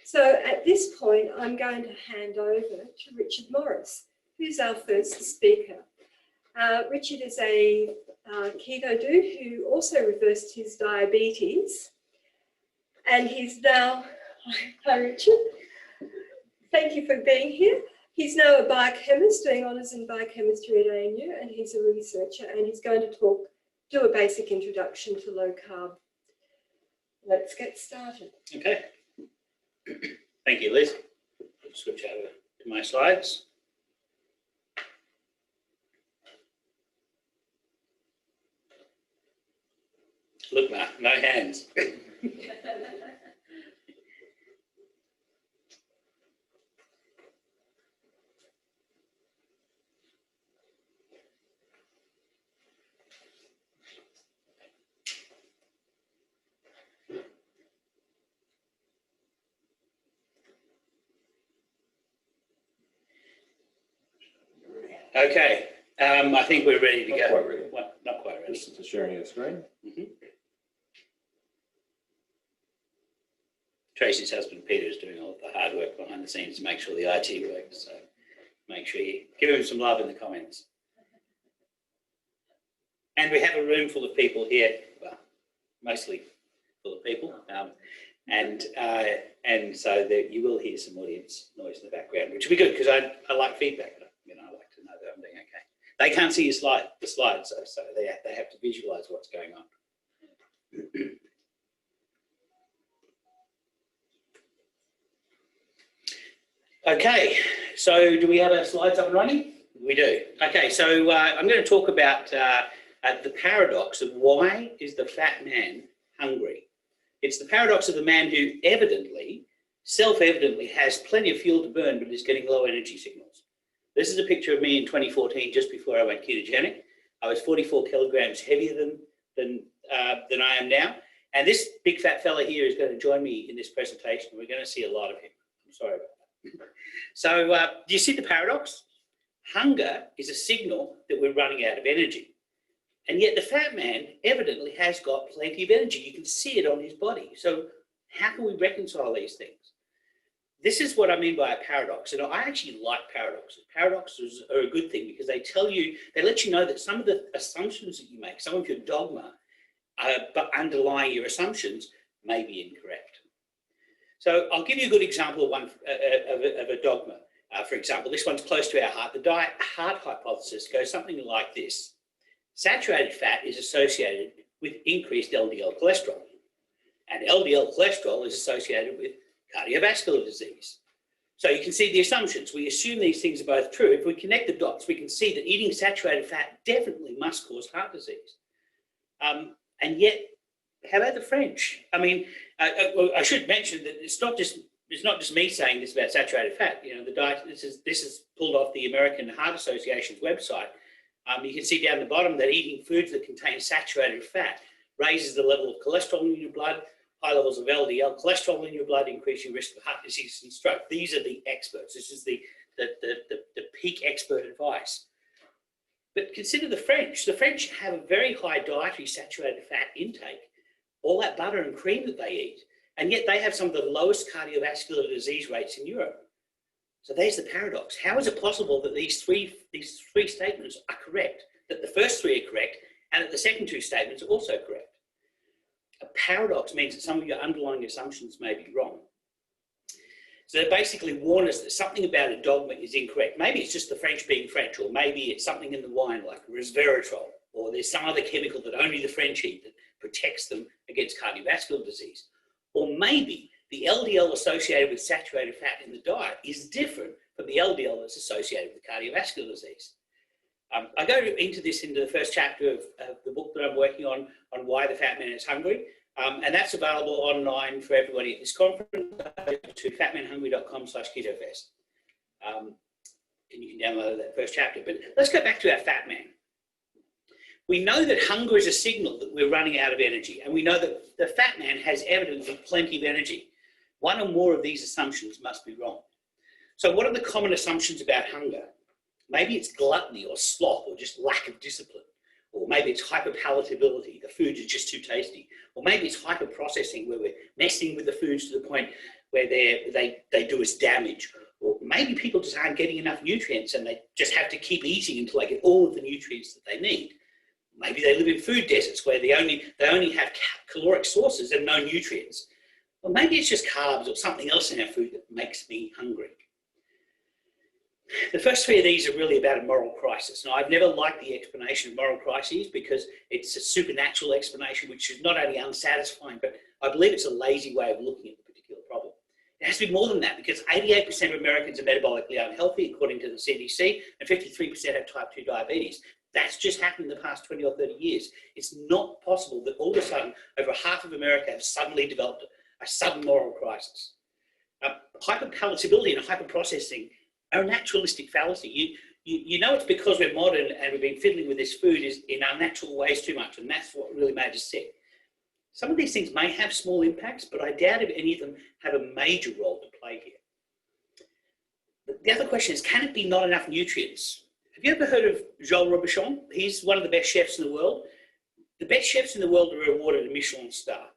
So at this point, I'm going to hand over to Richard Morris, who's our first speaker. Richard is a keto dude who also reversed his diabetes. And he's now, hi Richard, thank you for being here. He's now a biochemist doing honours in biochemistry at ANU, and he's a researcher, and he's going to do a basic introduction to low carb. Let's get started. Okay. Thank you, Liz. I'll switch over to my slides. Look, Mark, no hands. Okay, I think we're ready to go. Not quite ready. Well, not quite ready. Just sharing the screen. Tracy's husband Peter is doing all of the hard work behind the scenes to make sure the IT works. So make sure you give him some love in the comments. And we have a room full of people here, well, mostly full of people, and so that you will hear some audience noise in the background, which will be good because I like feedback. You know, I like to know that I'm doing okay. They can't see the slides, so they have to visualise what's going on. Okay, so do we have our slides up and running? We do. Okay, so I'm going to talk about the paradox of why is the fat man hungry. It's the paradox of the man who self-evidently has plenty of fuel to burn, but is getting low energy signals. This is a picture of me in 2014, just before I went ketogenic. I was 44 kilograms heavier than I am now. And this big fat fella here is going to join me in this presentation. We're going to see a lot of him. I'm sorry about that. So do you see the paradox? Hunger is a signal that we're running out of energy. And yet the fat man evidently has got plenty of energy. You can see it on his body. So how can we reconcile these things? This is what I mean by a paradox. And I actually like paradoxes. Paradoxes are a good thing because they let you know that some of the assumptions that you make, some of your dogma, but underlying your assumptions may be incorrect. So I'll give you a good example of one of a dogma. For example, this one's close to our heart. The heart hypothesis goes something like this. Saturated fat is associated with increased LDL cholesterol. And LDL cholesterol is associated with cardiovascular disease. So you can see the assumptions. We assume these things are both true. If we connect the dots, we can see that eating saturated fat definitely must cause heart disease. And yet, how about the French? I mean, I should mention that it's not just me saying this about saturated fat. You know, the diet. This is pulled off the American Heart Association's website. You can see down the bottom that eating foods that contain saturated fat raises the level of cholesterol in your blood. High levels of LDL cholesterol in your blood increase your risk of heart disease and stroke. These are the experts. This is the peak expert advice. But consider the French. The French have a very high dietary saturated fat intake. All that butter and cream that they eat, and yet they have some of the lowest cardiovascular disease rates in Europe. So there's the paradox. How is it possible that these three statements are correct, that the first three are correct, and that the second two statements are also correct? A paradox means that some of your underlying assumptions may be wrong. So they basically warn us that something about a dogma is incorrect. Maybe it's just the French being French, or maybe it's something in the wine like resveratrol, or there's some other chemical that only the French eat that protects them against cardiovascular disease. Or maybe the LDL associated with saturated fat in the diet is different from the LDL that's associated with cardiovascular disease. I go into the first chapter of the book that I'm working on why the fat man is hungry. And that's available online for everybody at this conference. Go to fatmanhungry.com/ketofest. And you can download that first chapter. But let's go back to our fat man. We know that hunger is a signal that we're running out of energy. And we know that the fat man has evidently plenty of energy. One or more of these assumptions must be wrong. So what are the common assumptions about hunger? Maybe it's gluttony or sloth or just lack of discipline. Or maybe it's hyperpalatability, the foods are just too tasty. Or maybe it's hyperprocessing, where we're messing with the foods to the point where they do us damage. Or maybe people just aren't getting enough nutrients and they just have to keep eating until they get all of the nutrients that they need. Maybe they live in food deserts where they only have caloric sources and no nutrients. Or maybe it's just carbs or something else in our food that makes me hungry. The first three of these are really about a moral crisis. Now, I've never liked the explanation of moral crises because it's a supernatural explanation which is not only unsatisfying, but I believe it's a lazy way of looking at the particular problem. It has to be more than that because 88% of Americans are metabolically unhealthy, according to the CDC, and 53% have type 2 diabetes. That's just happened in the past 20 or 30 years. It's not possible that all of a sudden, over half of America have suddenly developed a sudden moral crisis. Hyperpalatability and hyperprocessing are a naturalistic fallacy. You know it's because we're modern and we've been fiddling with this food in unnatural ways too much, and that's what really made us sick. Some of these things may have small impacts, but I doubt if any of them have a major role to play here. The other question is, can it be not enough nutrients? Have you ever heard of Joel Robuchon? He's one of the best chefs in the world. The best chefs in the world are awarded a Michelin star.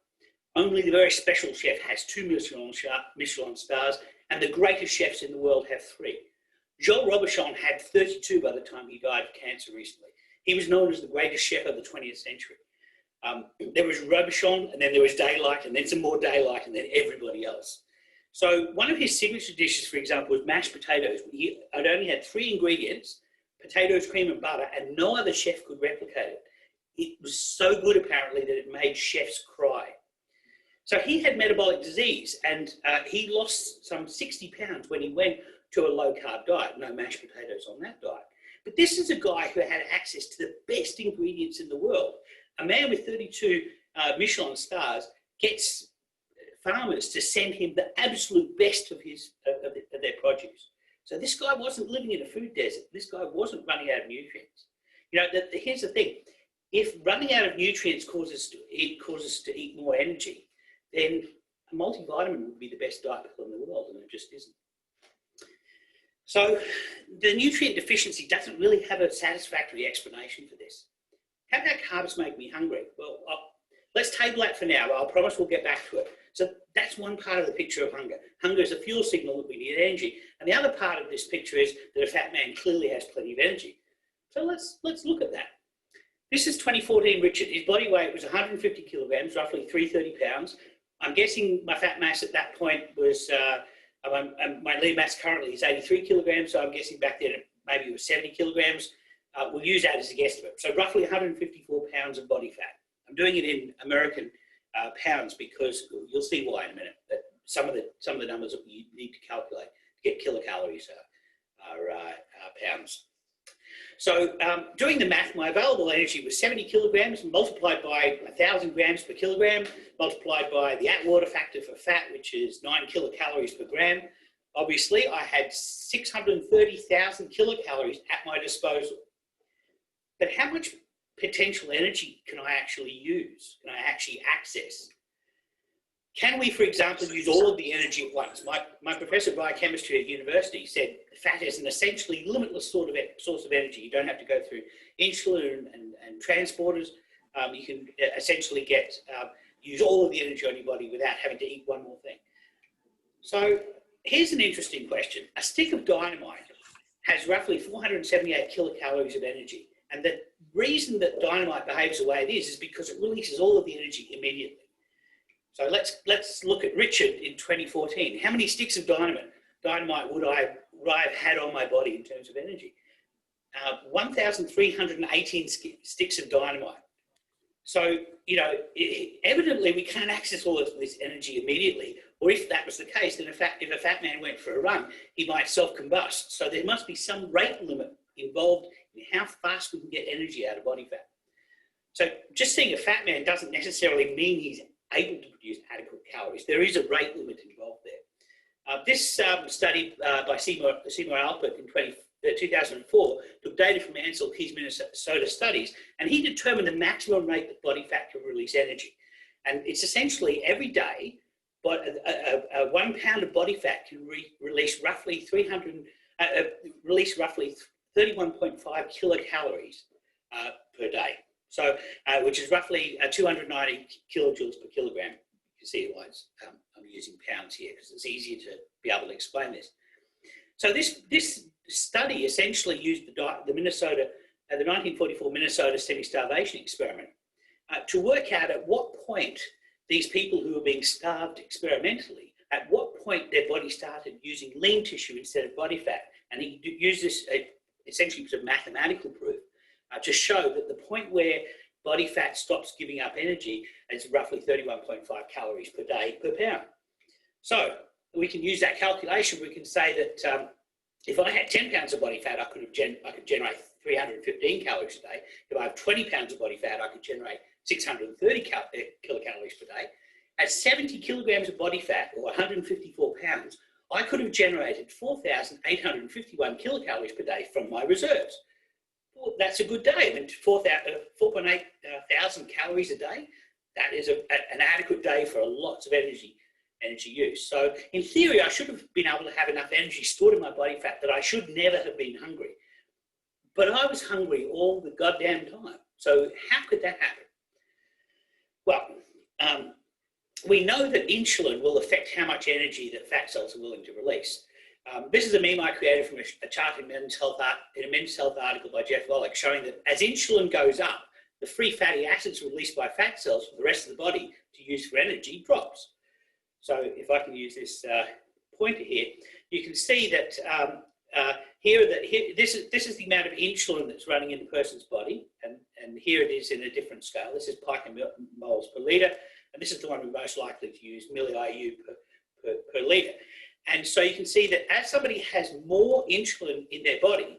Only the very special chef has 2 Michelin stars, and the greatest chefs in the world have 3. Joel Robuchon had 32 by the time he died of cancer recently. He was known as the greatest chef of the 20th century. There was Robuchon, and then there was Daylight, and then some more Daylight, and then everybody else. So one of his signature dishes, for example, was mashed potatoes. It only had 3 ingredients: potatoes, cream, and butter, and no other chef could replicate it. It was so good, apparently, that it made chefs cry. So he had metabolic disease, and he lost some 60 pounds when he went to a low-carb diet. No mashed potatoes on that diet. But this is a guy who had access to the best ingredients in the world. A man with 32 Michelin stars gets farmers to send him the absolute best of their produce. So this guy wasn't living in a food desert. This guy wasn't running out of nutrients. You know, here's the thing. If running out of nutrients causes us to eat more energy, then a multivitamin would be the best diet pill in the world, and it just isn't. So the nutrient deficiency doesn't really have a satisfactory explanation for this. How about carbs make me hungry? Well, let's table that for now. I promise we'll get back to it. So that's one part of the picture of hunger. Hunger is a fuel signal that we need energy. And the other part of this picture is that a fat man clearly has plenty of energy. So let's look at that. This is 2014 Richard. His body weight was 150 kilograms, roughly 330 pounds. I'm guessing my fat mass at that point was, my lean mass currently is 83 kilograms, so I'm guessing back then maybe it was 70 kilograms. We'll use that as a guesstimate. So roughly 154 pounds of body fat. I'm doing it in American pounds because you'll see why in a minute. That some of the numbers that you need to calculate to get kilocalories are pounds. So doing the math, my available energy was 70 kilograms multiplied by 1,000 grams per kilogram, multiplied by the Atwater factor for fat, which is 9 kilocalories per gram. Obviously, I had 630,000 kilocalories at my disposal. But how much potential energy can I actually use? Can I actually access? Can we, for example, use all of the energy at once? My professor of biochemistry at university said fat is an essentially limitless source of energy. You don't have to go through insulin and transporters. You can essentially use all of the energy on your body without having to eat one more thing. So here's an interesting question. A stick of dynamite has roughly 478 kilocalories of energy. And the reason that dynamite behaves the way it is because it releases all of the energy immediately. So let's look at Richard in 2014. How many sticks of dynamite would I have had on my body in terms of energy? 1,318 sticks of dynamite. So, you know, evidently we can't access all of this energy immediately. Or if that was the case, then if a fat man went for a run, he might self-combust. So there must be some rate limit involved in how fast we can get energy out of body fat. So just seeing a fat man doesn't necessarily mean he's able to produce adequate calories. There is a rate limit involved there. This study by Seymour Alpert in 2004 took data from Ansel Keys Minnesota studies, and he determined the maximum rate that body fat can release energy. And it's essentially every day, but 1 pound of body fat can release roughly 31.5 kilocalories per day. So, which is roughly 290 kilojoules per kilogram. You can see why I'm using pounds here because it's easier to be able to explain this. So this study essentially used the 1944 Minnesota semi-starvation experiment to work out at what point these people who were being starved experimentally, at what point their body started using lean tissue instead of body fat. And he used this essentially as a mathematical proof to show that the point where body fat stops giving up energy is roughly 31.5 calories per day per pound. So we can use that calculation. We can say that if I had 10 pounds of body fat, I could generate 315 calories a day. If I have 20 pounds of body fat, I could generate 630 kilocalories per day. At 70 kilograms of body fat, or 154 pounds, I could have generated 4,851 kilocalories per day from my reserves. Well, that's a good day. I mean, 4.8 thousand calories a day. That is an adequate day for lots of energy use. So in theory, I should have been able to have enough energy stored in my body fat that I should never have been hungry. But I was hungry all the goddamn time. So how could that happen? Well, we know that insulin will affect how much energy that fat cells are willing to release. This is a meme I created from a chart in a Men's Health article by Jeff Wallach, showing that as insulin goes up, the free fatty acids released by fat cells for the rest of the body to use for energy drops. So if I can use this pointer here, you can see that this is the amount of insulin that's running in the person's body, and here it is in a different scale. This is picomoles per litre, and this is the one we're most likely to use, milli-IU per litre. And so you can see that as somebody has more insulin in their body,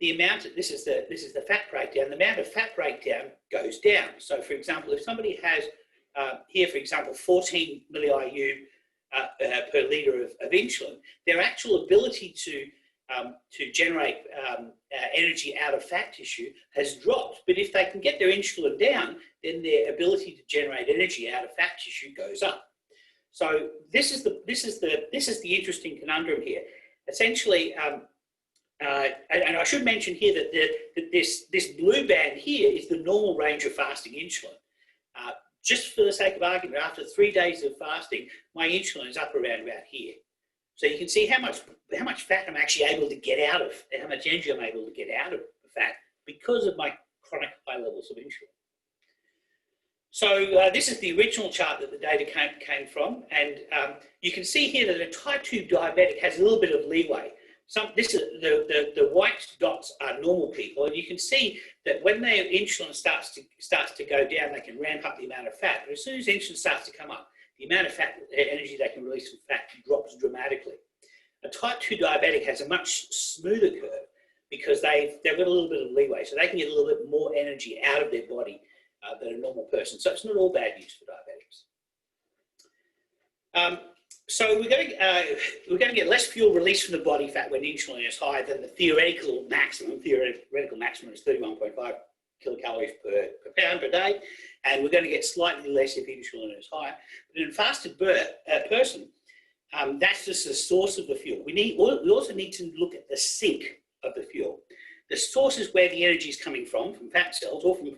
the amount, this is the fat breakdown, the amount of fat breakdown goes down. So for example, if somebody has here, for example, 14 milli-IU per litre of insulin, their actual ability to generate energy out of fat tissue has dropped. But if they can get their insulin down, then their ability to generate energy out of fat tissue goes up. So this is the interesting conundrum here. Essentially, and I should mention here that this blue band here is the normal range of fasting insulin. Just for the sake of argument, after 3 days of fasting, my insulin is up around about here. So you can see how much fat I'm actually able to get out of, how much energy I'm able to get out of the fat because of my chronic high levels of insulin. So this is the original chart that the data came from, and you can see here that a type 2 diabetic has a little bit of leeway. The white dots are normal people, and you can see that when their insulin starts to go down, they can ramp up the amount of fat. But as soon as insulin starts to come up, the amount of fat energy they can release from fat drops dramatically. A type 2 diabetic has a much smoother curve because they've got a little bit of leeway, so they can get a little bit more energy out of their body than a normal person. So it's not all bad news for diabetics. So we're going to get less fuel released from the body fat when insulin is high than the theoretical maximum. Theoretical maximum is 31.5 kilocalories per pound per day, and we're going to get slightly less if insulin is higher. But in a fasted person, that's just the source of the fuel. We also need to look at the sink of the fuel. The source is where the energy is coming from fat cells or from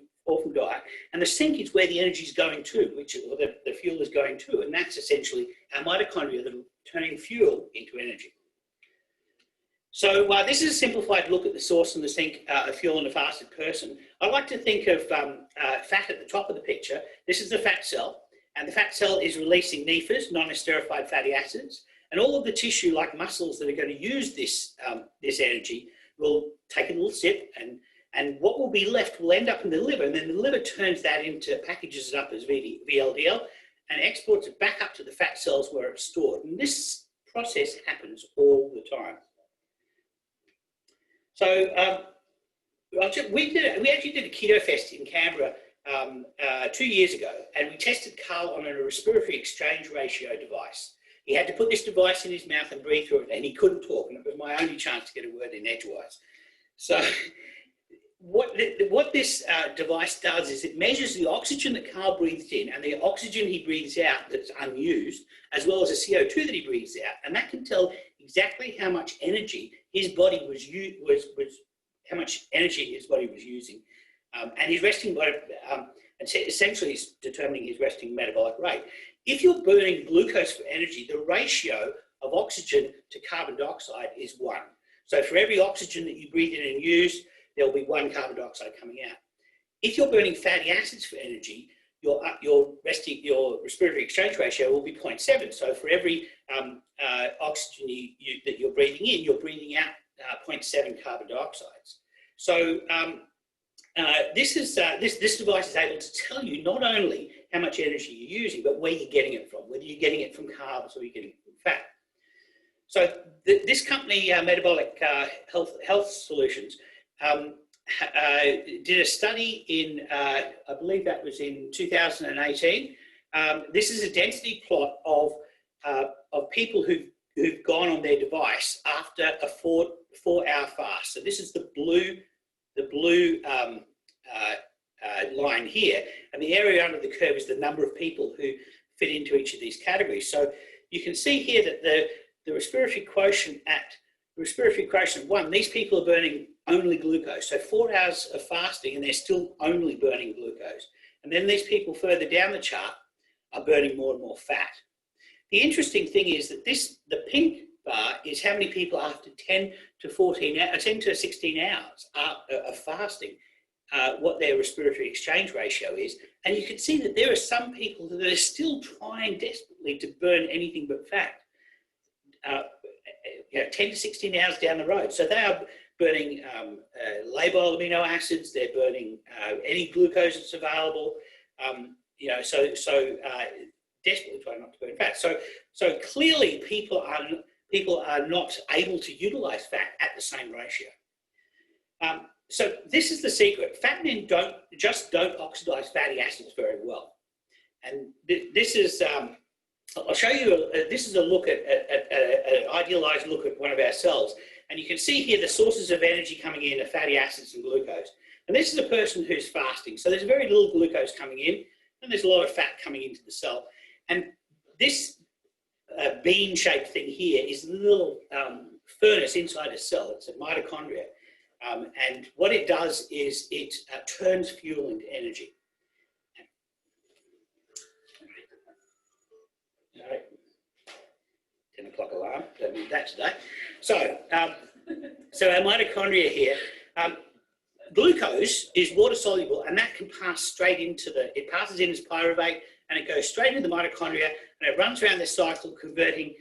diet, and the sink is where the energy is going to, or the fuel is going to, and that's essentially our mitochondria that are turning fuel into energy. So this is a simplified look at the source and the sink of fuel in a fasted person. I like to think of fat at the top of the picture. This is the fat cell, and the fat cell is releasing NEFAs, non-esterified fatty acids, and all of the tissue, like muscles that are going to use this energy, will take a little sip, and what will be left will end up in the liver, and then the liver turns that into, packages it up as VLDL, and exports it back up to the fat cells where it's stored. And this process happens all the time. So we actually did a keto fest in Canberra 2 years ago, and we tested Carl on a respiratory exchange ratio device. He had to put this device in his mouth and breathe through it, and he couldn't talk, and it was my only chance to get a word in edgewise. So what this device does is it measures the oxygen that Carl breathes in and the oxygen he breathes out that's unused, as well as the CO2 that he breathes out, and that can tell exactly how much energy his body was using, and his resting essentially is determining his resting metabolic rate. if you're burning glucose for energy, the ratio of oxygen to carbon dioxide is 1. So for every oxygen that you breathe in and use, there'll be 1 carbon dioxide coming out. If you're burning fatty acids for energy, your respiratory exchange ratio will be 0.7. So for every oxygen that you're breathing in, you're breathing out 0.7 carbon dioxides. So this device is able to tell you not only how much energy you're using, but where you're getting it from, whether you're getting it from carbs or you're getting it from fat. So this company, Metabolic Health Solutions, did a study in, I believe that was in 2018. This is a density plot of people who've gone on their device after a 4-hour fast. So this is the blue line here, and the area under the curve is the number of people who fit into each of these categories. So you can see here that the respiratory quotient of 1, these people are burning only glucose. So 4 hours of fasting and they're still only burning glucose. And then these people further down the chart are burning more and more fat. The interesting thing is that the pink bar is how many people after 10 to 16 hours of fasting, what their respiratory exchange ratio is. And you can see that there are some people that are still trying desperately to burn anything but fat, 10 to 16 hours down the road. So they are burning labile amino acids, they're burning any glucose that's available, so desperately trying not to burn fat. So clearly people are not able to utilize fat at the same ratio. So this is the secret. Fat men don't oxidize fatty acids very well. And this is, I'll show you, this is a look at an idealized look at one of our cells. And you can see here the sources of energy coming in are fatty acids and glucose. And this is a person who's fasting. So there's very little glucose coming in, and there's a lot of fat coming into the cell. And this bean-shaped thing here is the little furnace inside a cell. It's a mitochondria. And what it does is it turns fuel into energy. All right. 10 o'clock alarm, don't need that today. So, so our mitochondria here, glucose is water soluble, and that can pass straight into it passes in as pyruvate, and it goes straight into the mitochondria, and it runs around this cycle, converting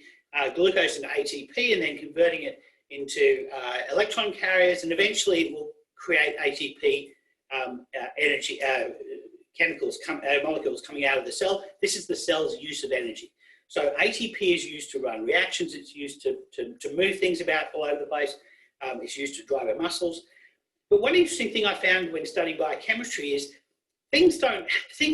glucose into ATP, and then converting it into electron carriers, and eventually it will create ATP energy molecules coming out of the cell. This is the cell's use of energy. So ATP is used to run reactions, it's used to move things about all over the place, it's used to drive our muscles. But one interesting thing I found when studying biochemistry is things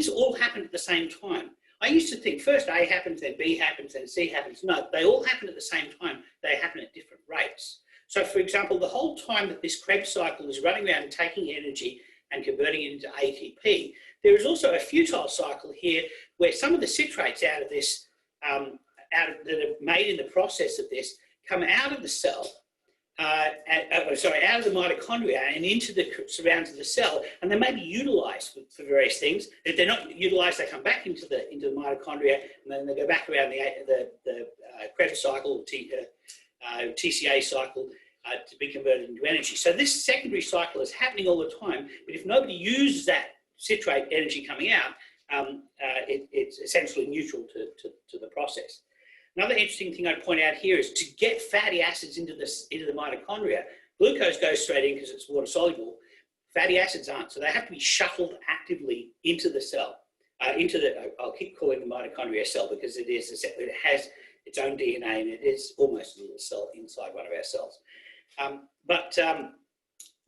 all happen at the same time. I used to think first A happens, then B happens, then C happens. No, they all happen at the same time. They happen at different rates. So for example, the whole time that this Krebs cycle is running around and taking energy and converting it into ATP, there is also a futile cycle here where some of the citrates out of this that are made in the process of this come out of the cell, out of the mitochondria and into the surrounds of the cell, and they may be utilized for various things. If they're not utilized, they come back into the mitochondria, and then they go back around the Krebs cycle, TCA cycle, to be converted into energy. So this secondary cycle is happening all the time, but if nobody uses that citrate energy coming out, it's essentially neutral to the process. Another interesting thing I'd point out here is to get fatty acids into the mitochondria, glucose goes straight in because it's water soluble. Fatty acids aren't, so they have to be shuttled actively into the cell, I'll keep calling the mitochondria cell because it has its own DNA and it is almost a little cell inside one of our cells.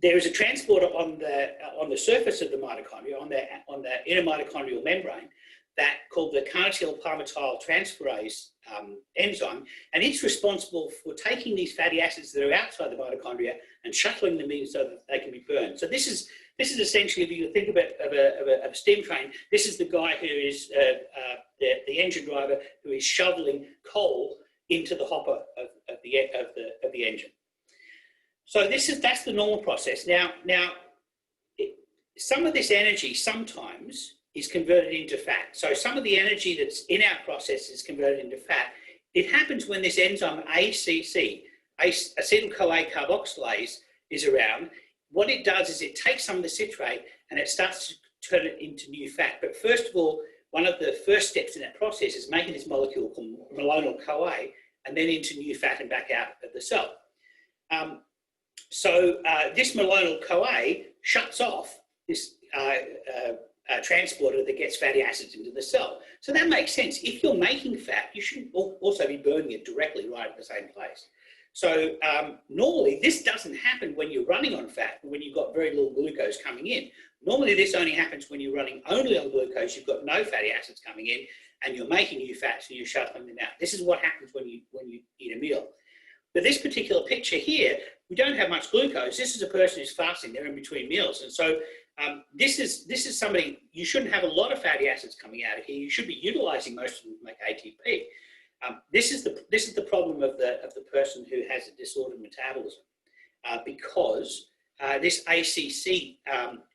There is a transporter on the surface of the mitochondria, on the inner mitochondrial membrane, that called the carnitine palmitoyl transferase enzyme, and it's responsible for taking these fatty acids that are outside the mitochondria and shuttling them in so that they can be burned. So this is essentially, if you think of a steam train, this is the guy who is the engine driver who is shoveling coal into the hopper of the engine. So that's the normal process. Now, some of this energy sometimes is converted into fat. So some of the energy that's in our process is converted into fat. It happens when this enzyme ACC, acetyl-CoA carboxylase, is around. What it does is it takes some of the citrate and it starts to turn it into new fat. But first of all, one of the first steps in that process is making this molecule called malonyl-CoA and then into new fat and back out of the cell. This malonyl-CoA shuts off this transporter that gets fatty acids into the cell. So that makes sense. If you're making fat, you should also be burning it directly right at the same place. So normally this doesn't happen when you're running on fat, when you've got very little glucose coming in. Normally this only happens when you're running only on glucose, you've got no fatty acids coming in, and you're making new fats and you're shuttling them out. This is what happens when you eat a meal. But this particular picture here, we don't have much glucose. This is a person who's fasting, they're in between meals. And so this is somebody, you shouldn't have a lot of fatty acids coming out of here. You should be utilizing most of them to make ATP. This is the problem of the person who has a disordered metabolism, because this ACC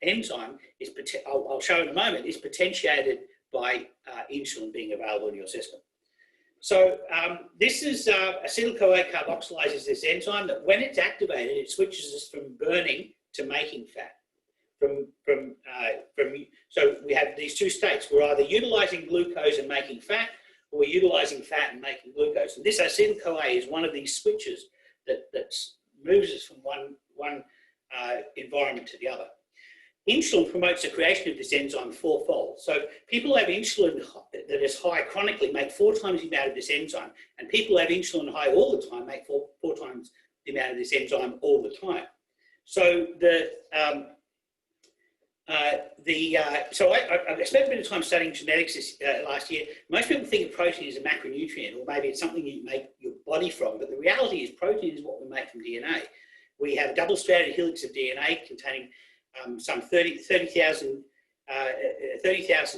enzyme is, I'll show in a moment, is potentiated by insulin being available in your system. So this is acetyl-CoA carboxylase is this enzyme that when it's activated, it switches us from burning to making fat. So we have these two states. We're either utilizing glucose and making fat, or we're utilizing fat and making glucose. And this acetyl-CoA is one of these switches that moves us from one environment to the other. Insulin promotes the creation of this enzyme fourfold. So people who have insulin that is high chronically make 4 times the amount of this enzyme, and people who have insulin high all the time make four times the amount of this enzyme all the time. So I spent a bit of time studying genetics last year. Most people think of protein as a macronutrient, or maybe it's something you make your body from, but the reality is protein is what we make from DNA. We have a double-stranded helix of DNA containing some 30,000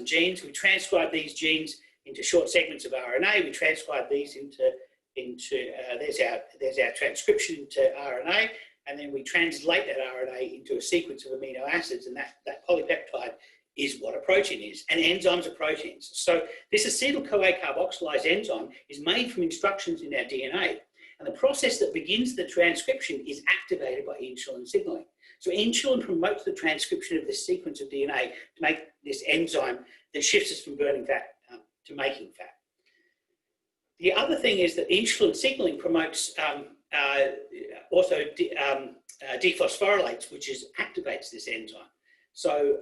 genes. We transcribe these genes into short segments of RNA. We transcribe these there's our transcription into RNA, and then we translate that RNA into a sequence of amino acids, and that polypeptide is what a protein is, and enzymes are proteins. So this acetyl-CoA carboxylase enzyme is made from instructions in our DNA, and the process that begins the transcription is activated by insulin signaling. So insulin promotes the transcription of this sequence of DNA to make this enzyme that shifts us from burning fat to making fat. The other thing is that insulin signaling promotes dephosphorylates, which activates this enzyme. So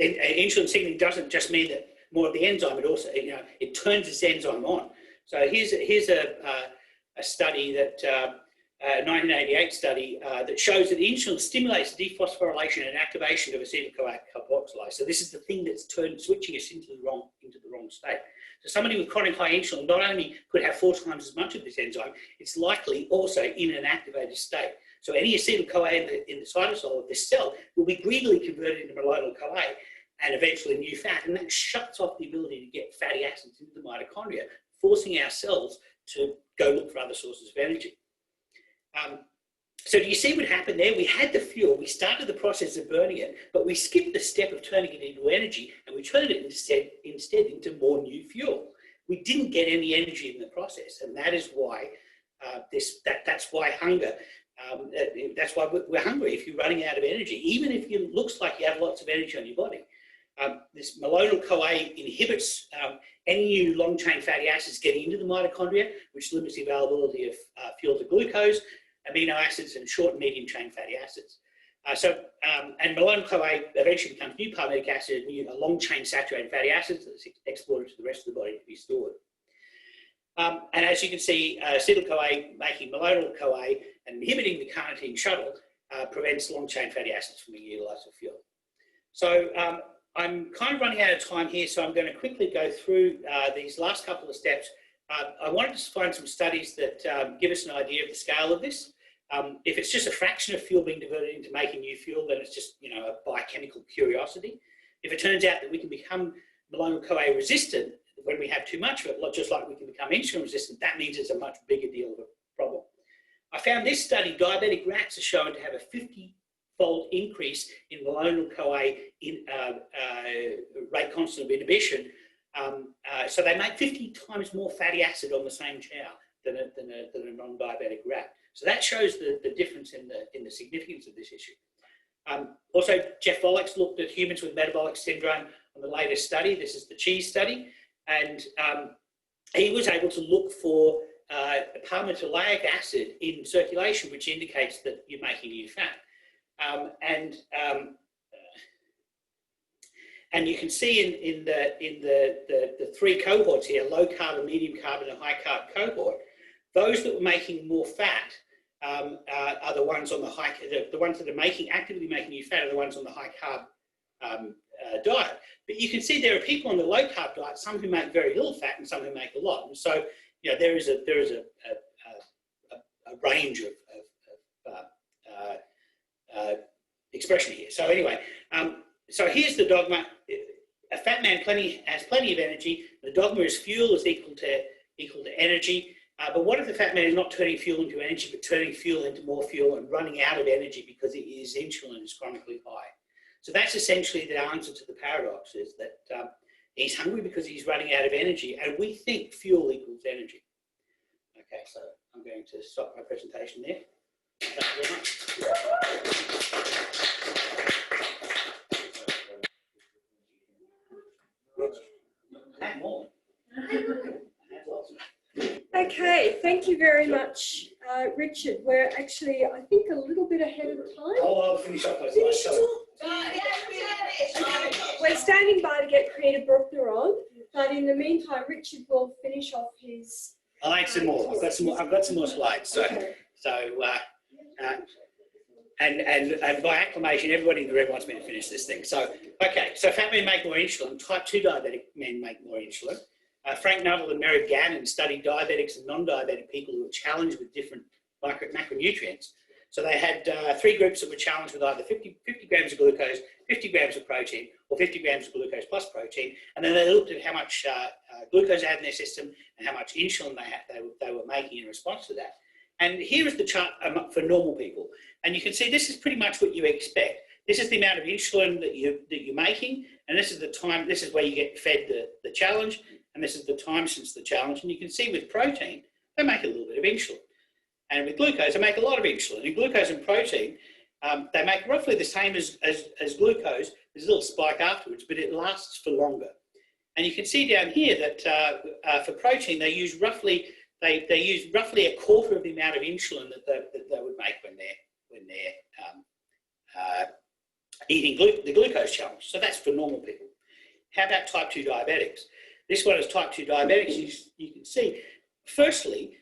insulin signaling doesn't just mean that more of the enzyme, it also it turns this enzyme on. So here's a study that 1988 study that shows that insulin stimulates dephosphorylation and activation of acetyl-CoA carboxylase. So this is the thing that's switching us into the wrong state. So somebody with chronic high insulin not only could have 4 times as much of this enzyme, it's likely also in an activated state. So any acetyl-CoA in the cytosol of this cell will be greedily converted into malonyl-CoA and eventually new fat, and that shuts off the ability to get fatty acids into the mitochondria, forcing our cells to go look for other sources of energy. So do you see what happened there? We had the fuel, we started the process of burning it, but we skipped the step of turning it into energy, and we turned it instead into more new fuel. We didn't get any energy in the process, and that is why that's why hunger. That's why we're hungry if you're running out of energy, even if it looks like you have lots of energy on your body. This malonyl-CoA inhibits any new long-chain fatty acids getting into the mitochondria, which limits the availability of fuel to glucose, amino acids, and short and medium-chain fatty acids. And malonyl-CoA eventually becomes new palmitic acid, a long-chain saturated fatty acids that's exported to the rest of the body to be stored. And as you can see, acetyl-CoA making malonyl-CoA and inhibiting the carnitine shuttle prevents long-chain fatty acids from being utilized for fuel. So I'm kind of running out of time here, so I'm going to quickly go through these last couple of steps. I wanted to find some studies that give us an idea of the scale of this. If it's just a fraction of fuel being diverted into making new fuel, then it's just a biochemical curiosity. If it turns out that we can become malonyl-CoA resistant when we have too much of it, just like we can become insulin resistant, that means it's a much bigger deal of a problem. I found this study, diabetic rats are shown to have a fold increase in malonyl-CoA rate constant of inhibition. So they make 50 times more fatty acid on the same chow than a non-diabetic rat. So that shows the difference in the significance of this issue. Also, Jeff Volek's looked at humans with metabolic syndrome on the latest study. This is the cheese study. And he was able to look for palmitoleic acid in circulation, which indicates that you're making new fat. And you can see in the three cohorts here, low carb, medium carb, and a high carb cohort, those that were making more fat are the ones on the ones that are actively making new fat are the ones on the high carb diet. But you can see there are people on the low carb diet, some who make very little fat and some who make a lot. And so, you know, there is a range of expression here. So anyway, so here's the dogma: a fat man has plenty of energy. The dogma is fuel is equal to energy. But what if the fat man is not turning fuel into energy, but turning fuel into more fuel and running out of energy because his insulin is chronically high? So that's essentially the answer to the paradox, is that he's hungry because he's running out of energy, and we think fuel equals energy. Okay, so I'm going to stop my presentation there. Thank you very much. And more. Okay, thank you very much, Richard. We're actually, I think, a little bit ahead of time. Oh, I'll finish up my We're standing by to get Creator Bruckner on, but in the meantime, Richard will finish off his. I like some more. I've got some more slides. So, okay. And by acclamation, everybody in the room wants me to finish this thing. So, okay. So fat men make more insulin. Type 2 diabetic men make more insulin. Frank Nuttall and Mary Gannon studied diabetics and non-diabetic people who were challenged with different macronutrients. So they had three groups that were challenged with either 50 grams of glucose, 50 grams of protein, or 50 grams of glucose plus protein. And then they looked at how much glucose they had in their system and how much insulin they were making in response to that. And here is the chart for normal people. And you can see this is pretty much what you expect. This is the amount of insulin that you're making, and this is the time. This is where you get fed the challenge, and this is the time since the challenge. And you can see with protein, they make a little bit of insulin. And with glucose, they make a lot of insulin. In glucose and protein, they make roughly the same as glucose. There's a little spike afterwards, but it lasts for longer. And you can see down here that for protein, they use roughly a quarter of the amount of insulin that they would make when they're eating the glucose challenge. So that's for normal people. How about type 2 diabetics? This one is type 2 diabetics. You can see, firstly,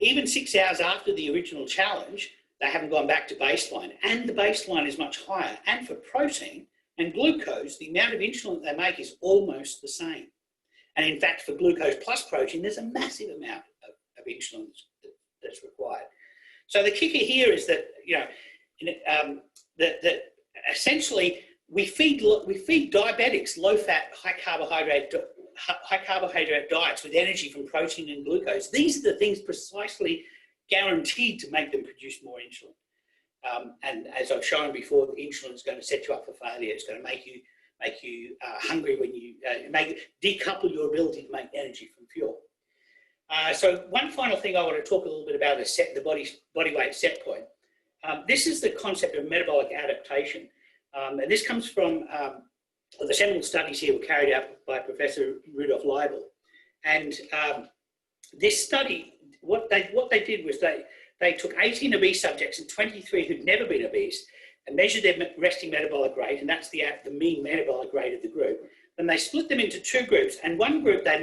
even 6 hours after the original challenge, they haven't gone back to baseline, and the baseline is much higher. And for protein and glucose, the amount of insulin that they make is almost the same. And in fact, for glucose plus protein, there's a massive amount of insulin that's required. So the kicker here is that, you know, that essentially we feed diabetics low-fat, high-carbohydrate diets with energy from protein and glucose. These are the things precisely guaranteed to make them produce more insulin. And as I've shown before, the insulin is going to set you up for failure. It's going to make you hungry when you decouple your ability to make energy from fuel. So one final thing I want to talk a little bit about is the body weight set point. This is the concept of metabolic adaptation. And this comes from the seminal studies here were carried out by Professor Rudolf Leibel. And this study, what they did was they took 18 obese subjects and 23 who'd never been obese and measured their resting metabolic rate, and that's the mean metabolic rate of the group. Then they split them into two groups, and one group they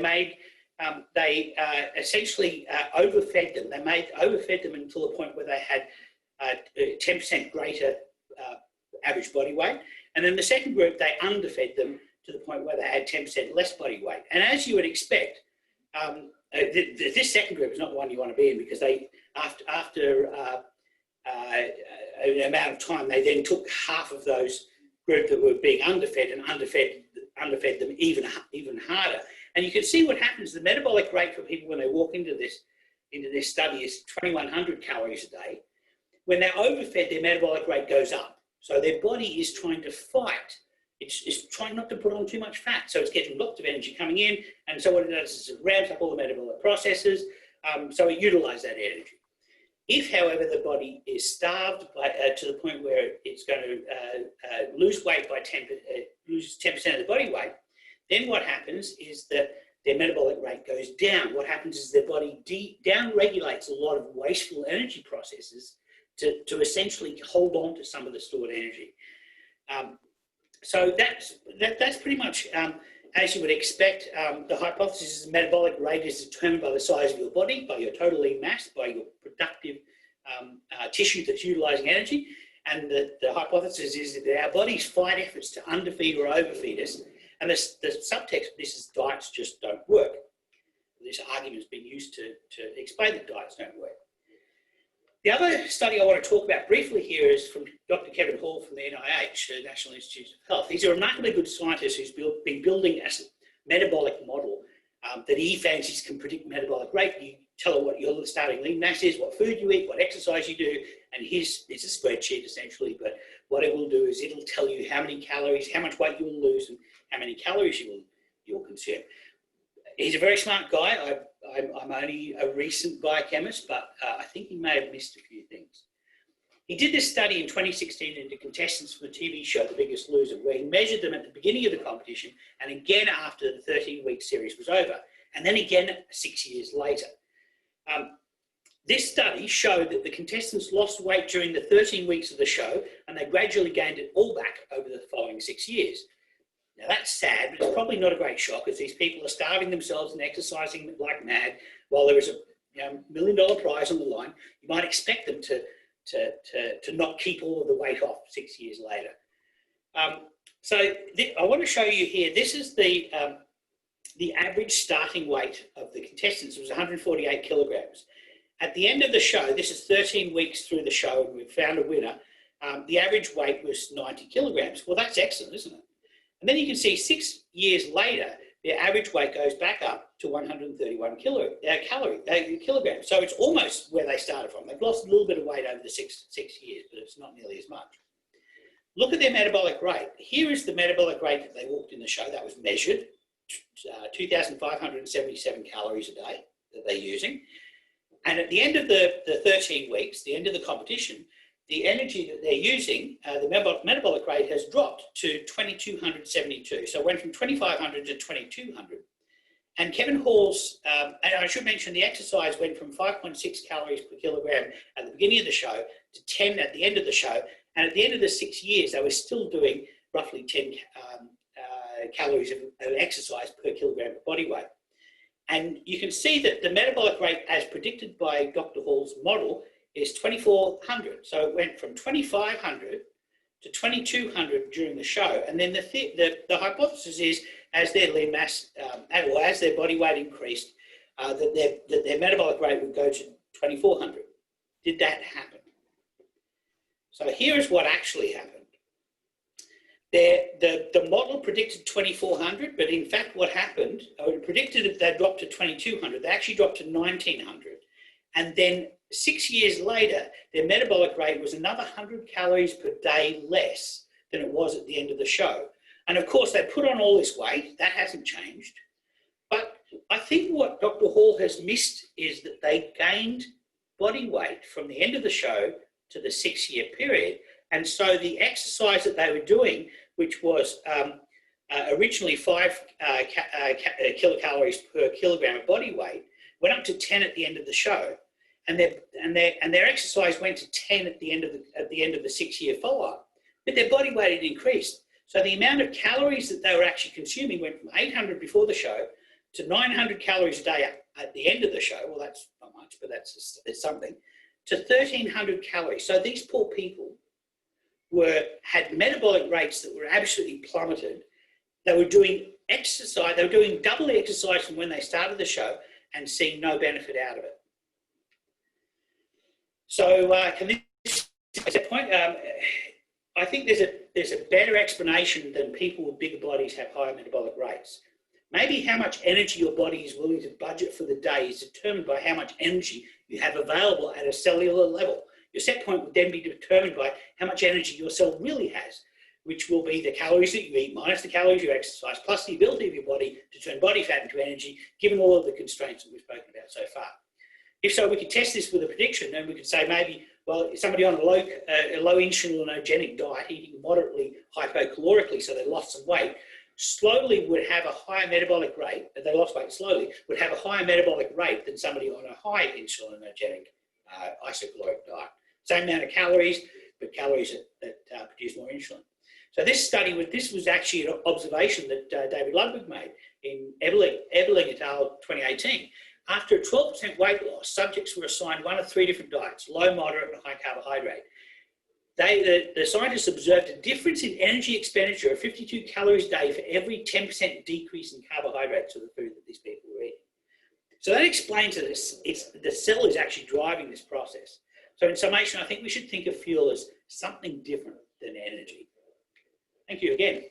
essentially overfed them. They overfed them until the point where they had 10% greater average body weight. And then the second group, they underfed them to the point where they had 10% less body weight. And as you would expect, this second group is not the one you want to be in, because they, after an amount of time, they then took half of those group that were being underfed and underfed them even harder. And you can see what happens. The metabolic rate for people when they walk into this study is 2,100 calories a day. When they're overfed, their metabolic rate goes up. So their body is trying to fight. It's trying not to put on too much fat. So it's getting lots of energy coming in. And so what it does is it ramps up all the metabolic processes. So it utilizes that energy. If, however, the body is starved to the point where it's going to lose weight by loses 10% of the body weight, then what happens is that their metabolic rate goes down. What happens is their body down-regulates a lot of wasteful energy processes to essentially hold on to some of the stored energy. So that's pretty much as you would expect. The hypothesis is the metabolic rate is determined by the size of your body, by your total lean mass, by your productive tissue that's utilizing energy. And the hypothesis is that our bodies fight efforts to underfeed or overfeed us. And the subtext of this is diets just don't work. This argument has been used to explain that diets don't work. The other study I want to talk about briefly here is from Dr. Kevin Hall from the NIH, the National Institutes of Health. He's a remarkably good scientist who's been building a metabolic model that he fancies can predict metabolic rate. You tell it what your starting lean mass is, what food you eat, what exercise you do, and it's a spreadsheet essentially, but what it will do is it'll tell you how many calories, how much weight you will lose, and how many calories you'll consume. He's a very smart guy. I'm only a recent biochemist, but I think he may have missed a few things. He did this study in 2016 into contestants from the TV show The Biggest Loser, where he measured them at the beginning of the competition and again after the 13-week series was over, and then again 6 years later. This study showed that the contestants lost weight during the 13 weeks of the show, and they gradually gained it all back over the following 6 years. Now that's sad, but it's probably not a great shock, as these people are starving themselves and exercising like mad while there is a $1 million prize on the line. You might expect them to not keep all of the weight off 6 years later. I want to show you here, this is the average starting weight of the contestants. It was 148 kilograms. At the end of the show, this is 13 weeks through the show, and we've found a winner. The average weight was 90 kilograms. Well, that's excellent, isn't it? And then you can see 6 years later, their average weight goes back up to 131 kilograms. So it's almost where they started from. They've lost a little bit of weight over the six years, but it's not nearly as much. Look at their metabolic rate. Here is the metabolic rate that they walked in the show. That was measured, 2,577 calories a day that they're using. And at the end of the 13 weeks, the end of the competition, the energy that they're using, the metabolic rate has dropped to 2,272. So it went from 2,500 to 2,200. And Kevin Hall's, and I should mention the exercise went from 5.6 calories per kilogram at the beginning of the show to 10 at the end of the show. And at the end of the 6 years, they were still doing roughly 10 calories of exercise per kilogram of body weight. And you can see that the metabolic rate, as predicted by Dr. Hall's model, is 2,400. So it went from 2,500 to 2,200 during the show. And then the hypothesis is, as their lean mass, or as their body weight increased, that their metabolic rate would go to 2,400. Did that happen? So here's what actually happened. The model predicted 2,400, but in fact what happened, it predicted that they dropped to 2,200. They actually dropped to 1,900. And then 6 years later, their metabolic rate was another 100 calories per day less than it was at the end of the show. And of course, they put on all this weight. That hasn't changed. But I think what Dr. Hall has missed is that they gained body weight from the end of the show to the 6 year period. And so the exercise that they were doing, which was originally 5 kilocalories per kilogram of body weight, went up to 10 at the end of the show. And their exercise went to 10 at the end of the 6 year follow-up, but their body weight had increased. So the amount of calories that they were actually consuming went from 800 before the show to 900 calories a day at the end of the show. Well, that's not much, but that's something. To 1,300 calories. So these poor people had metabolic rates that were absolutely plummeted. They were doing exercise. They were doing double the exercise from when they started the show and seeing no benefit out of it. So can this point? I think there's a better explanation than people with bigger bodies have higher metabolic rates. Maybe how much energy your body is willing to budget for the day is determined by how much energy you have available at a cellular level. Your set point would then be determined by how much energy your cell really has, which will be the calories that you eat minus the calories you exercise, plus the ability of your body to turn body fat into energy, given all of the constraints that we've spoken about so far. If so, we could test this with a prediction, and we could say maybe, well, somebody on a low insulinogenic diet, eating moderately hypocalorically, so they lost some weight, slowly would have a higher metabolic rate, and they lost weight slowly, would have a higher metabolic rate than somebody on a high insulinogenic isocaloric diet. Same amount of calories, but calories that produce more insulin. So this study, this was actually an observation that David Ludwig made in Eberling et al. 2018. After a 12% weight loss, subjects were assigned one of 3 different diets, low, moderate, and high carbohydrate. The scientists observed a difference in energy expenditure of 52 calories a day for every 10% decrease in carbohydrates of the food that these people were eating. So that explains that the cell is actually driving this process. So in summation, I think we should think of fuel as something different than energy. Thank you again.